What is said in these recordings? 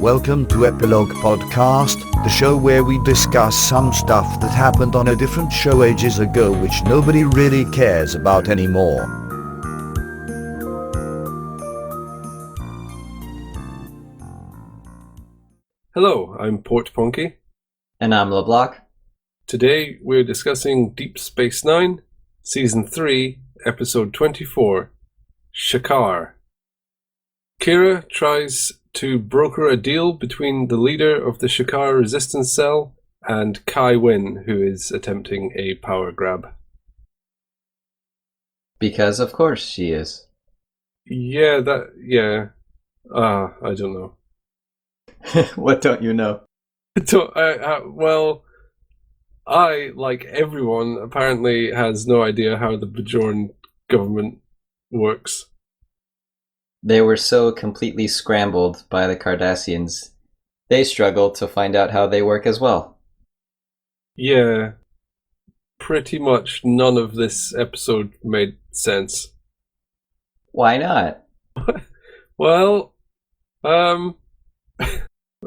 Welcome to Epilogue Podcast, the show where we discuss some stuff that happened on a different show ages ago which nobody really cares about anymore. Hello, I'm Portponky. And I'm LeBloc. Today we're discussing Deep Space Nine, Season 3, Episode 24, Shakaar. Kira tries to broker a deal between the leader of the Shakaar resistance cell and Kai Wynn, who is attempting a power grab. Because of course she is. I don't know. What don't you know? I, like everyone, apparently has no idea how the Bajoran government works. They were so completely scrambled by the Cardassians, they struggled to find out how they work as well. Yeah, pretty much none of this episode made sense. Why not? Well, I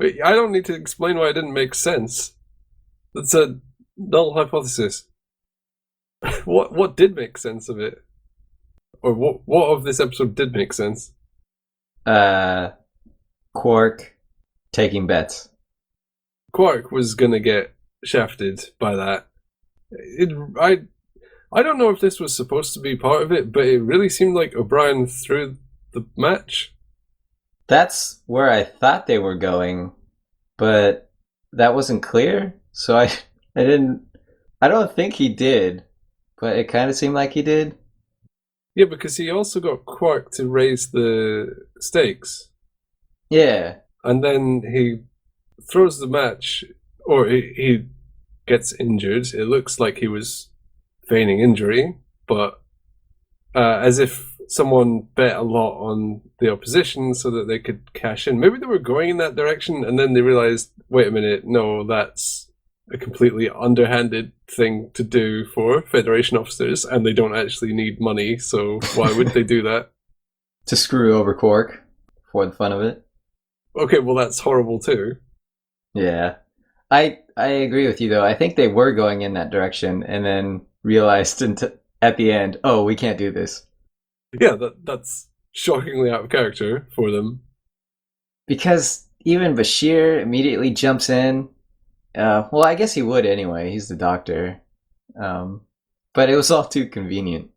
don't need to explain why it didn't make sense. That's a null hypothesis. What did make sense of it? Or what of this episode did make sense? Quark taking bets. Quark was gonna get shafted by that. I don't know if this was supposed to be part of it, but it really seemed like O'Brien threw the match. That's where I thought they were going, but that wasn't clear, so I don't think he did, but it kind of seemed like he did. Yeah, because he also got Quark to raise the stakes. Yeah. And then he throws the match, or he gets injured. It looks like he was feigning injury, but as if someone bet a lot on the opposition so that they could cash in. Maybe they were going in that direction, and then they realized, wait a minute, no, that's a completely underhanded thing to do for Federation officers, and they don't actually need money, so why would they do that? To screw over Quark for the fun of it. Okay, well that's horrible too. Yeah. I agree with you though. I think they were going in that direction and then realized at the end, oh, we can't do this. Yeah, that's shockingly out of character for them. Because even Bashir immediately jumps in. Well, I guess he would anyway. He's the doctor. But it was all too convenient.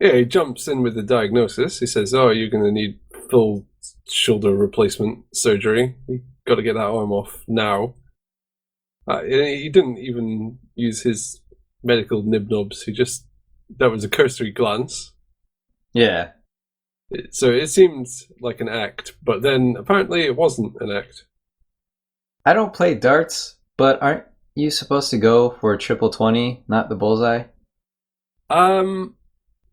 Yeah, he jumps in with the diagnosis. He says, oh, you're going to need full shoulder replacement surgery. You've got to get that arm off now. He didn't even use his medical nib-nobs. That was a cursory glance. Yeah. So it seemed like an act, but then apparently it wasn't an act. I don't play darts, but aren't you supposed to go for triple 20, not the bullseye?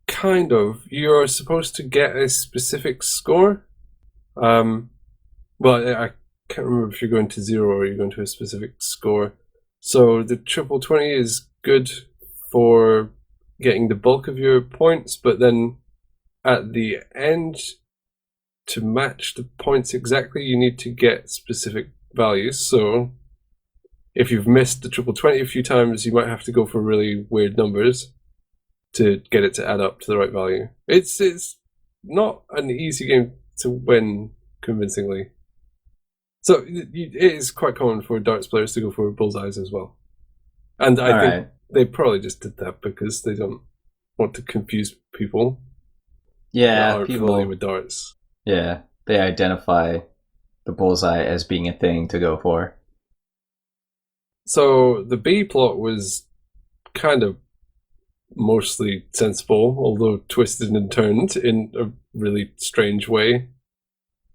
Kind of. You're supposed to get a specific score. Well, I can't remember if you're going to 0 or you're going to a specific score. So the triple 20 is good for getting the bulk of your points, but then at the end, to match the points exactly, you need to get specific values. So if you've missed the triple 20 a few times, you might have to go for really weird numbers to get it to add up to the right value. It's not an easy game to win convincingly. So it is quite common for darts players to go for bullseyes as well. And I think they probably just did that because they don't want to confuse people. Yeah, aren't people familiar with darts. Yeah, they identify the bullseye as being a thing to go for. So the B plot was kind of mostly sensible, although twisted and turned in a really strange way.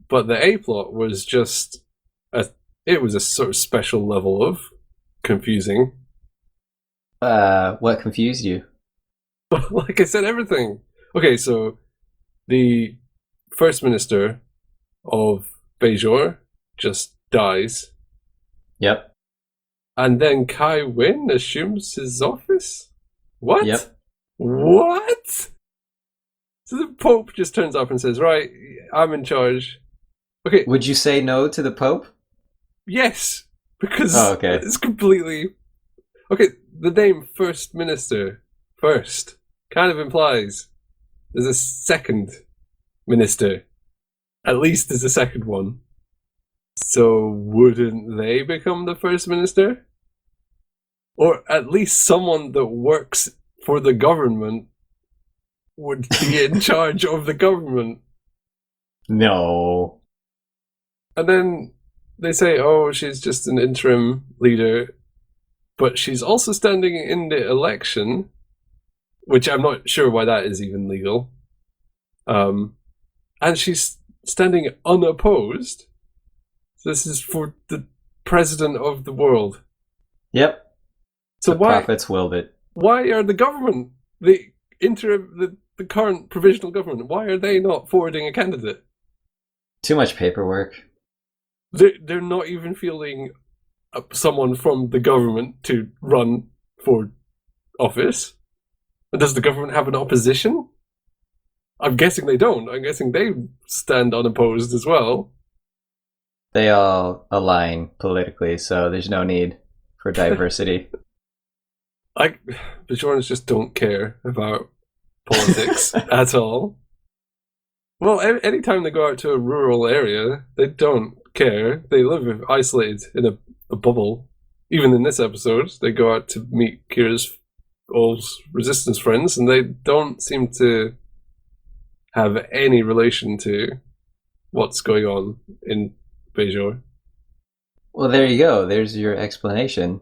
But the A plot was just it was a sort of special level of confusing. What confused you? Like I said, everything. Okay, so the First Minister of Bajor just dies. Yep. And then Kai Wynn assumes his office? What? Yep. What? So the Pope just turns up and says, right, I'm in charge. Okay. Would you say no to the Pope? Yes, because Oh, okay. it's completely... Okay, the name First Minister, first, kind of implies there's a second minister. At least there's a second one. So wouldn't they become the First Minister? Or at least someone that works for the government would be in charge of the government. No. And then they say, oh, she's just an interim leader, but she's also standing in the election, which I'm not sure why that is even legal. And she's standing unopposed. This is for the president of the world. Yep. So The prophets willed it. why are the government, the current provisional government, why are they not forwarding a candidate? Too much paperwork. They're not even fielding someone from the government to run for office. And does the government have an opposition? I'm guessing they don't. I'm guessing they stand unopposed as well. They all align politically, so there's no need for diversity. Bajorans just don't care about politics at all. Well, anytime they go out to a rural area, they don't care. They live isolated in a bubble. Even in this episode, they go out to meet Kira's old resistance friends, and they don't seem to have any relation to what's going on in Bajor. Well, there you go. There's your explanation.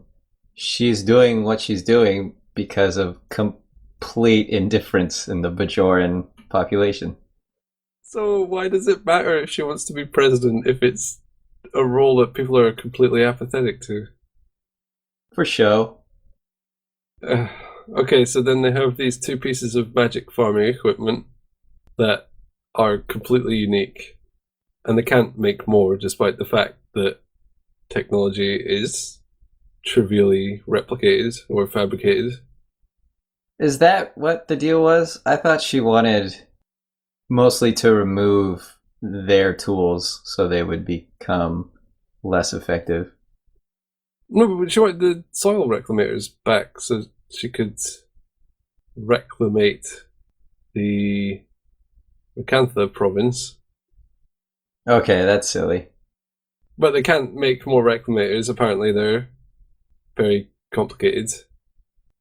She's doing what she's doing because of complete indifference in the Bajoran population. So why does it matter if she wants to be president if it's a role that people are completely apathetic to? For show. Okay, so then they have these two pieces of magic farming equipment that are completely unique, and they can't make more despite the fact that technology is trivially replicated or fabricated. Is that what the deal was? I thought she wanted mostly to remove their tools so they would become less effective. No, but she wanted the soil reclamators back so she could reclamate the Macantha province. Okay, that's silly. But they can't make more reclamators. Apparently, they're very complicated.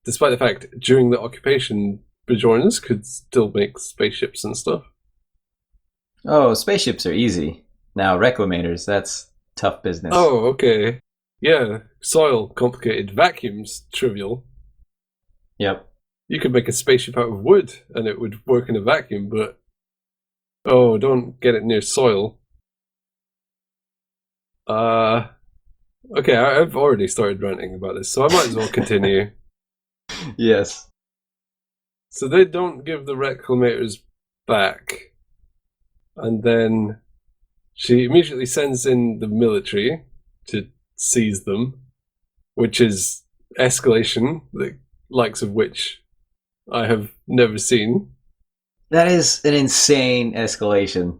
Despite the fact, during the occupation, Bajorans could still make spaceships and stuff. Oh, spaceships are easy. Now, reclamators, that's tough business. Oh, okay. Yeah, soil, complicated. Vacuums, trivial. Yep. You could make a spaceship out of wood, and it would work in a vacuum, but... Oh, don't get it near soil. Okay, I've already started ranting about this, so I might as well continue. Yes. So they don't give the reclamators back, and then she immediately sends in the military to seize them, which is escalation, the likes of which I have never seen. That is an insane escalation.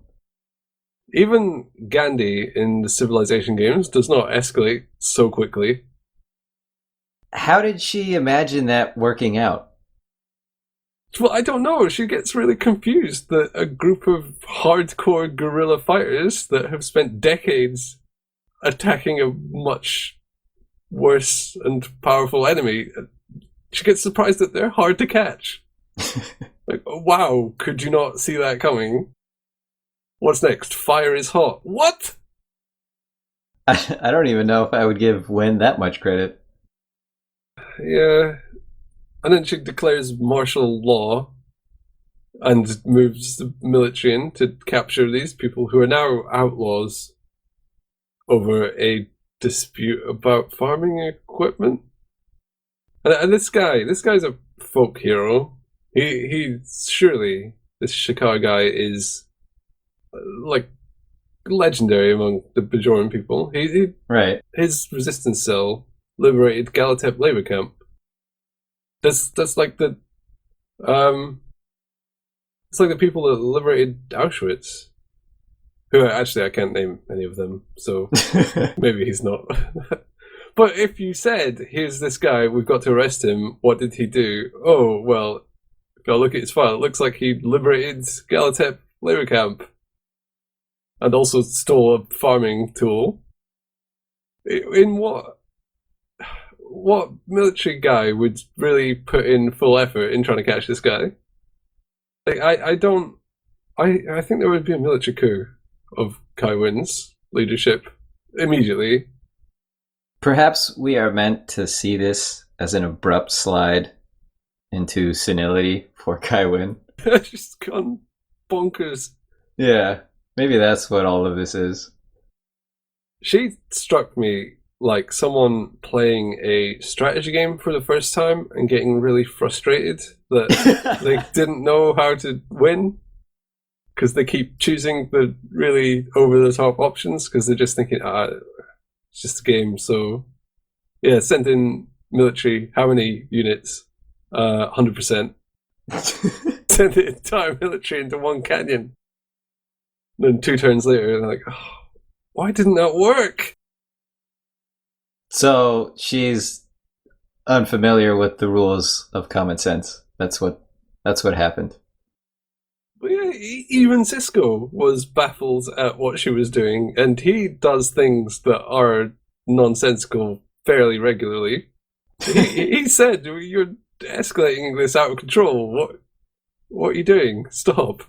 Even Gandhi in the Civilization games does not escalate so quickly. How did she imagine that working out? Well, I don't know. She gets really confused that a group of hardcore guerrilla fighters that have spent decades attacking a much worse and powerful enemy, she gets surprised that they're hard to catch. Like, wow, could you not see that coming? What's next? Fire is hot. What? I don't even know if I would give Wen that much credit. Yeah. And then she declares martial law and moves the military in to capture these people who are now outlaws over a dispute about farming equipment. And this guy's a folk hero. He surely, this Shakaar guy is like legendary among the Bajoran people. Right. His resistance cell liberated Galatep labor camp. That's like the it's like the people that liberated Auschwitz. Who actually I can't name any of them, so maybe he's not. But if you said, here's this guy, we've got to arrest him, what did he do? Oh, well, if I look at his file, it looks like he liberated Galatep labor camp and also stole a farming tool. In what military guy would really put in full effort in trying to catch this guy? Like, I think there would be a military coup of Kai Wynn's leadership immediately. Perhaps we are meant to see this as an abrupt slide into senility for Kai Wynn. Just gone bonkers. Yeah, maybe that's what all of this is. She struck me like someone playing a strategy game for the first time and getting really frustrated that they didn't know how to win because they keep choosing the really over-the-top options because they're just thinking, it's just a game. So, yeah, send in military. How many units? 100%. Send the entire military into one canyon. And then 2 turns later, they're like, oh, why didn't that work? So she's unfamiliar with the rules of common sense. That's what happened. But yeah, even Cisco was baffled at what she was doing, and he does things that are nonsensical fairly regularly. He said, "You're escalating this out of control. What are you doing? Stop."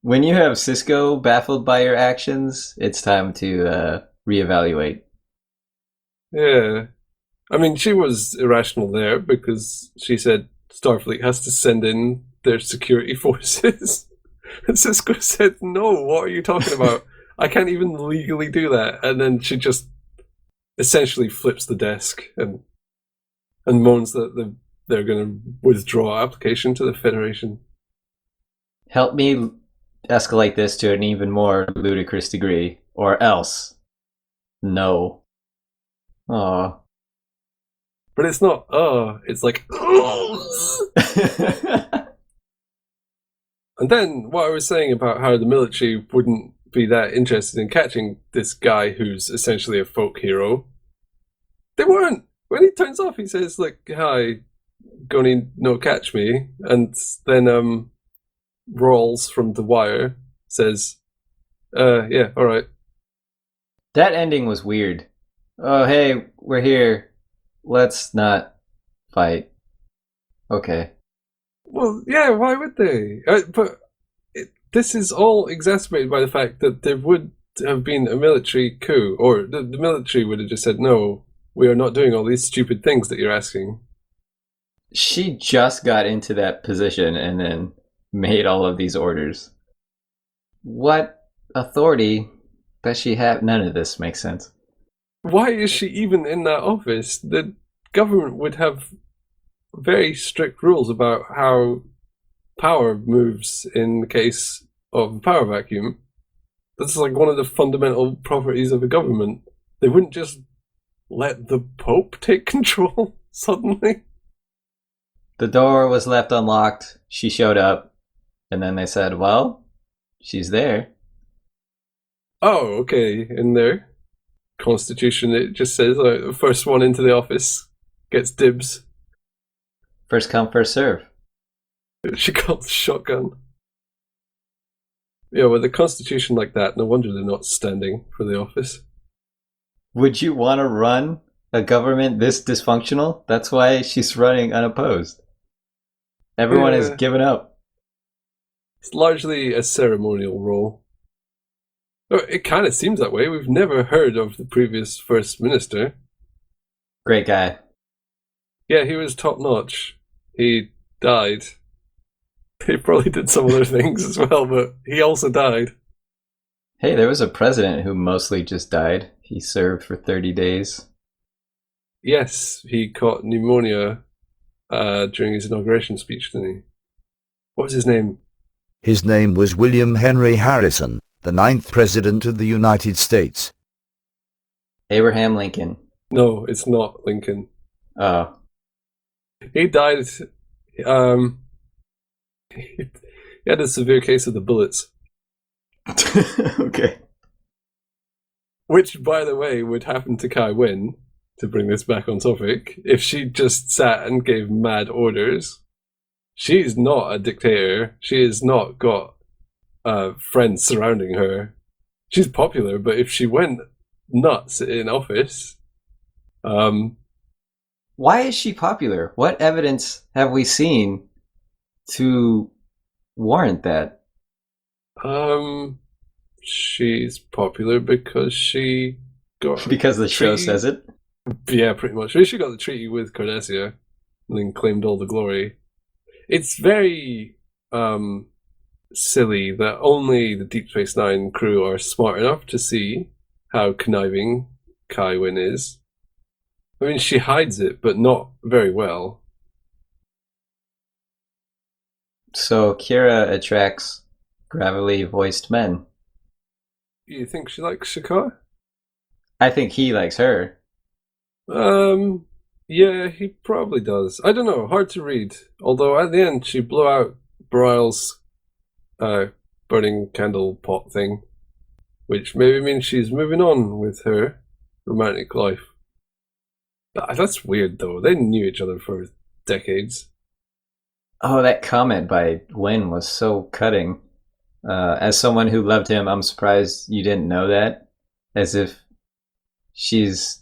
When you have Cisco baffled by your actions, it's time to reevaluate. Yeah. I mean, she was irrational there because she said Starfleet has to send in their security forces. And Cisco said, no, what are you talking about? I can't even legally do that. And then she just essentially flips the desk and moans that they're going to withdraw application to the Federation. Help me escalate this to an even more ludicrous degree, or else. No. Aw. But it's not, it's like, And then what I was saying about how the military wouldn't be that interested in catching this guy who's essentially a folk hero. They weren't. When he turns off, he says, like, hi, gonna no catch me. And then Rawls from The Wire says, yeah, alright. That ending was weird. Oh, hey, we're here. Let's not fight. Okay. Well, yeah, why would they? But this is all exacerbated by the fact that there would have been a military coup, or the military would have just said, no, we are not doing all these stupid things that you're asking. She just got into that position and then made all of these orders. What authority does she have? None of this makes sense. Why is she even in that office? The government would have very strict rules about how power moves in the case of a power vacuum. That's like one of the fundamental properties of a government. They wouldn't just let the Pope take control suddenly. The door was left unlocked. She showed up, and then they said, well, she's there. Oh, okay. In their constitution, it just says the first one into the office gets dibs. First come, first serve. She calls shotgun. Yeah, with a constitution like that, no wonder they're not standing for the office. Would you want to run a government this dysfunctional? That's why she's running unopposed. Everyone has given up. It's largely a ceremonial role. It kind of seems that way. We've never heard of the previous First Minister. Great guy. Yeah, he was top notch. He died. He probably did some other things as well, but he also died. Hey, there was a president who mostly just died. He served for 30 days. Yes, he caught pneumonia during his inauguration speech, didn't he? What was his name? His name was William Henry Harrison, the 9th President of the United States. Abraham Lincoln. No, it's not Lincoln. Oh. He died. He had a severe case of the bullets. Okay. Which, by the way, would happen to Kai Wynn, to bring this back on topic, if she just sat and gave mad orders. She's not a dictator. She has not got friends surrounding her. She's popular, but if she went nuts in office, Why is she popular? What evidence have we seen to warrant that? she's popular because she got Because the show treaty. says it? Yeah, pretty much. She got the treaty with Cardassia and then claimed all the glory. It's very silly that only the Deep Space Nine crew are smart enough to see how conniving Kai Wynn is. I mean, she hides it, but not very well. So Kira attracts gravelly voiced men. You think she likes Shakaar? I think he likes her. Yeah, he probably does. I don't know, hard to read. Although at the end she blew out Bryle's burning candle pot thing, which maybe means she's moving on with her romantic life. That's weird though. They knew each other for decades. Oh, that comment by Wynn was so cutting. As someone who loved him, I'm surprised you didn't know that. As if she's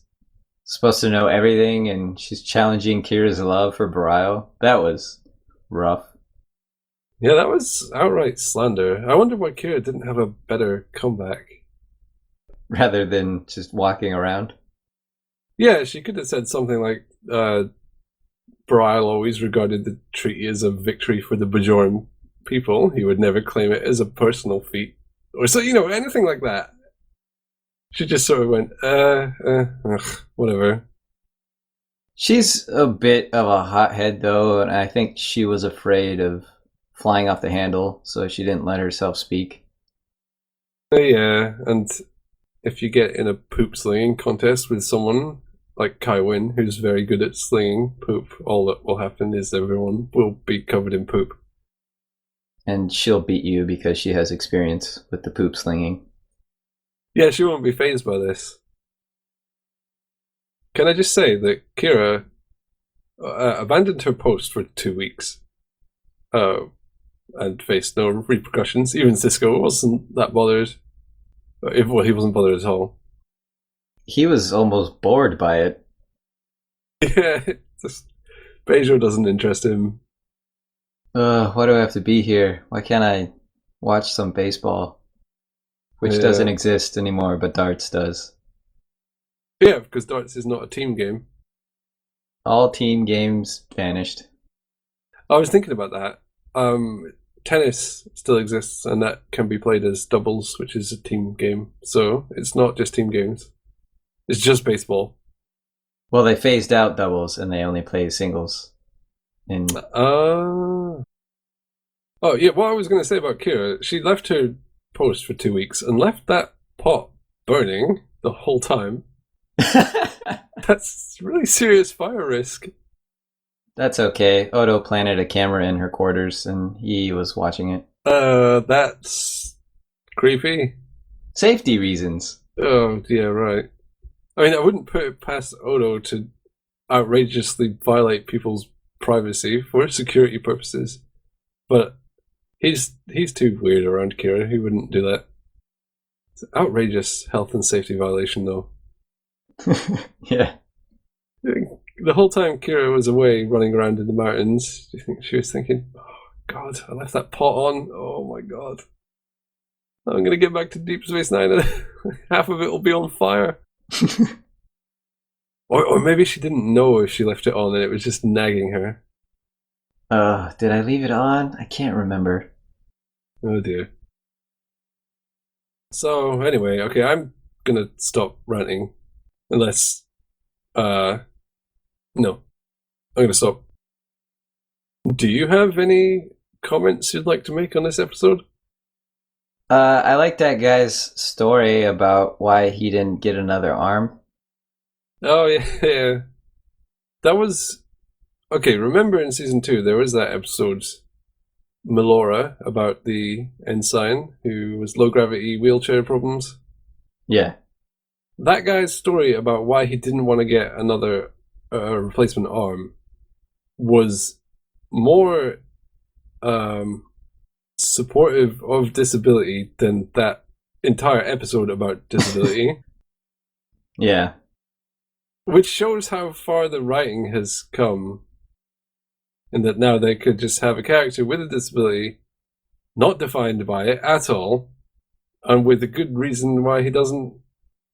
supposed to know everything and she's challenging Kira's love for Brile. That was rough. Yeah, that was outright slander. I wonder why Kira didn't have a better comeback. Rather than just walking around. Yeah, she could have said something like, Brile always regarded the treaty as a victory for the Bajoran people. He would never claim it as a personal feat. Or so, anything like that. She just sort of went, whatever. She's a bit of a hothead, though, and I think she was afraid of flying off the handle, so she didn't let herself speak. Yeah, and if you get in a poop slinging contest with someone like Kai Wynn, who's very good at slinging poop, all that will happen is everyone will be covered in poop. And she'll beat you because she has experience with the poop slinging. Yeah, she won't be fazed by this. Can I just say that Kira abandoned her post for 2 weeks and faced no repercussions. Even Cisco wasn't that bothered. He wasn't bothered at all. He was almost bored by it. Yeah, Beijo doesn't interest him. Why do I have to be here? Why can't I watch some baseball? Which doesn't exist anymore, but darts does. Yeah, because darts is not a team game. All team games vanished. I was thinking about that. Tennis still exists, and that can be played as doubles, which is a team game. So it's not just team games. It's just baseball. Well, they phased out doubles, and they only play singles. Oh, yeah, what I was going to say about Kira, she left her post for 2 weeks and left that pot burning the whole time. That's really serious fire risk. That's okay. Odo planted a camera in her quarters, and he was watching it. That's creepy. Safety reasons. Oh, yeah, right. I mean, I wouldn't put it past Odo to outrageously violate people's privacy for security purposes, but he's too weird around Kira. He wouldn't do that. It's an outrageous health and safety violation, though. Yeah. The whole time Kira was away running around in the mountains, do you think she was thinking, oh, God, I left that pot on. Oh, my God. I'm going to get back to Deep Space Nine and half of it will be on fire. Or maybe she didn't know if she left it on and it was just nagging her. Did I leave it on? I can't remember. Oh, dear. So, anyway, okay, I'm going to stop ranting. Unless, no. I'm going to stop. Do you have any comments you'd like to make on this episode? I like that guy's story about why he didn't get another arm. Oh, yeah. That was... Okay, remember in Season 2, there was that episode Melora about the ensign who was low gravity wheelchair problems. Yeah. That guy's story about why he didn't want to get another replacement arm was more supportive of disability than that entire episode about disability. Yeah. Which shows how far the writing has come. And that now they could just have a character with a disability, not defined by it at all, and with a good reason why he doesn't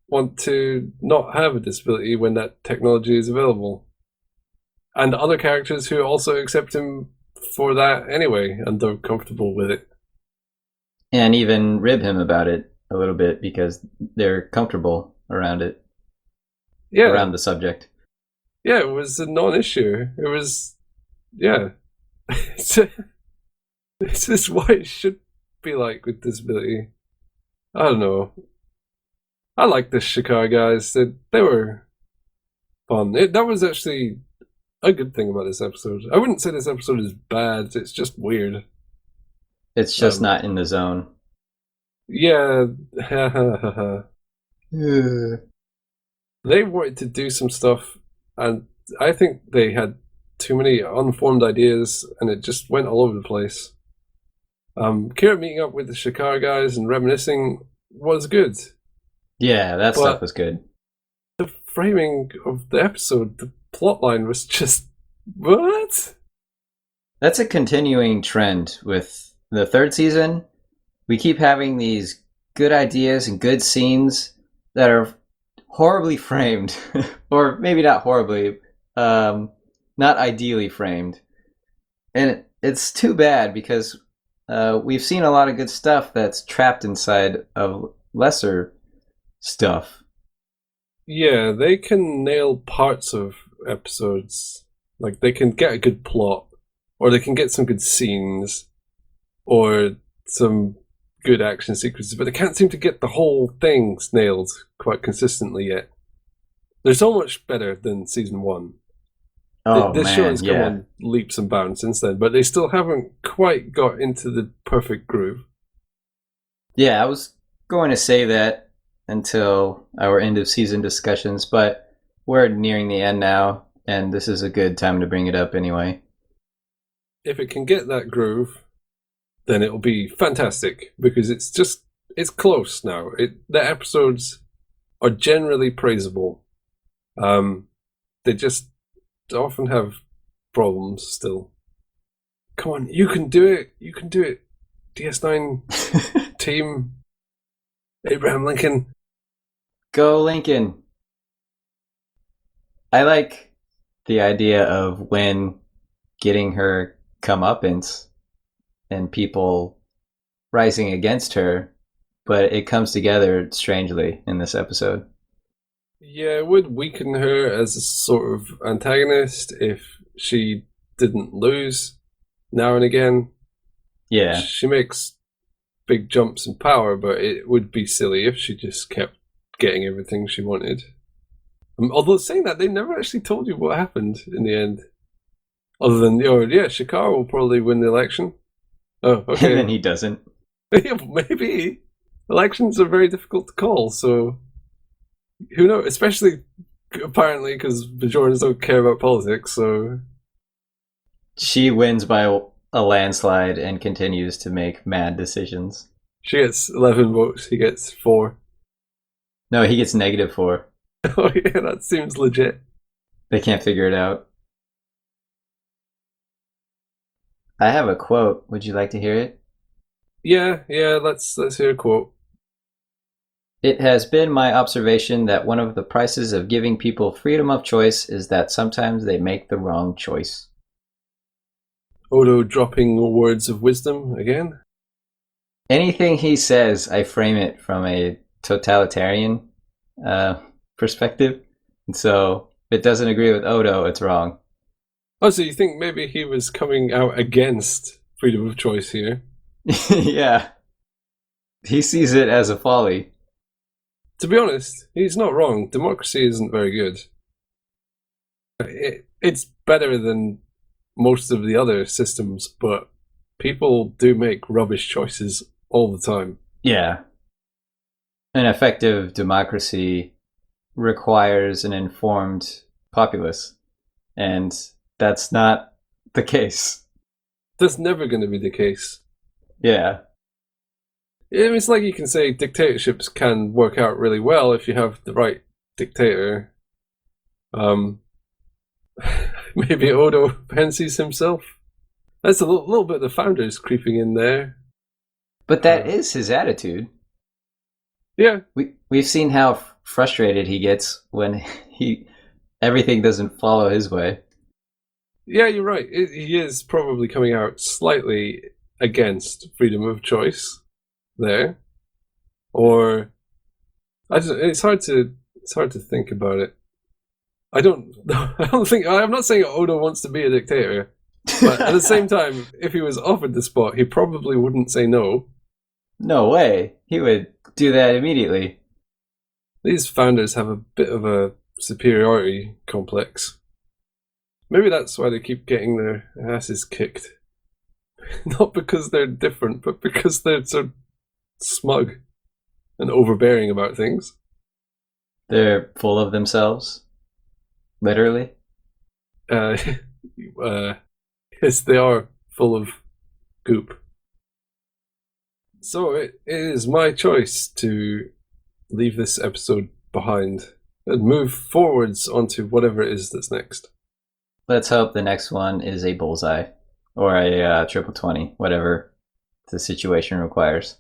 want to not have a disability when that technology is available. And other characters who also accept him for that anyway, and they're comfortable with it. And even rib him about it a little bit because they're comfortable around it. Yeah. Around the subject. Yeah, it was a non-issue. It was, yeah. It's just what it should be like with disability. I don't know. I like the Shakaar guys. They were fun. That was actually a good thing about this episode. I wouldn't say this episode is bad. It's just weird. It's just not in the zone. Yeah. They wanted to do some stuff, and I think they had too many unformed ideas, and it just went all over the place. Kira meeting up with the Shakaar guys and reminiscing was good. Yeah, that stuff was good. The framing of the episode, the plotline was just what? That's a continuing trend with the third season. We keep having these good ideas and good scenes that are horribly framed, or maybe not horribly, not ideally framed. And it's too bad because we've seen a lot of good stuff that's trapped inside of lesser stuff. Yeah, they can nail parts of episodes. Like, they can get a good plot, or they can get some good scenes, or some good action sequences, but they can't seem to get the whole thing nailed quite consistently yet. They're so much better than season 1. Oh, this man, show has come yeah. on leaps and bounds since then, but they still haven't quite got into the perfect groove. Yeah, I was going to say that until our end of season discussions, but we're nearing the end now, and this is a good time to bring it up anyway. If it can get that groove, then it'll be fantastic, because it's close now. The episodes are generally praisable. They just often have problems still. Come on, you can do it. You can do it. DS9 team. Abraham Lincoln. Go Lincoln. I like the idea of Wynn getting her comeuppance and people rising against her, but it comes together strangely in this episode. Yeah, it would weaken her as a sort of antagonist if she didn't lose now and again. Yeah. She makes big jumps in power, but it would be silly if she just kept getting everything she wanted. Although saying that, they never actually told you what happened in the end. Other than, Shakaar will probably win the election. Oh, okay. And then he doesn't. Yeah, maybe. Elections are very difficult to call, so who knows? Especially, apparently, because Bajorans don't care about politics, so... She wins by a landslide and continues to make mad decisions. She gets 11 votes, he gets 4. No, he gets -4. Oh yeah, that seems legit. They can't figure it out. I have a quote. Would you like to hear it? Yeah, let's hear a quote. It has been my observation that one of the prices of giving people freedom of choice is that sometimes they make the wrong choice. Odo dropping words of wisdom again. Anything he says, I frame it from a totalitarian perspective. And so if it doesn't agree with Odo, it's wrong. Oh, so you think maybe he was coming out against freedom of choice here? Yeah. He sees it as a folly. To be honest, he's not wrong. Democracy isn't very good. It's better than most of the other systems, but people do make rubbish choices all the time. Yeah. An effective democracy requires an informed populace, and that's not the case. That's never going to be the case. Yeah. It's like you can say dictatorships can work out really well if you have the right dictator. Maybe Odo fancies himself. That's a little bit of the founders creeping in there. But that is his attitude. Yeah. We've seen how frustrated he gets when everything doesn't follow his way. Yeah, you're right. He is probably coming out slightly against freedom of choice there, or it's hard to think about it. I don't think I'm not saying Odo wants to be a dictator, but at the same time, if he was offered the spot, he probably wouldn't say no. No way. He would do that immediately. These founders have a bit of a superiority complex. Maybe that's why they keep getting their asses kicked. Not because they're different, but because they're so smug and overbearing about things. They're full of themselves. Literally. Yes, they are full of goop. So it is my choice to leave this episode behind and move forwards onto whatever it is that's next. Let's hope the next one is a bullseye or a triple 20, whatever the situation requires.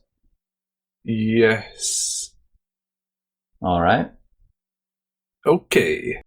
Yes. All right. Okay.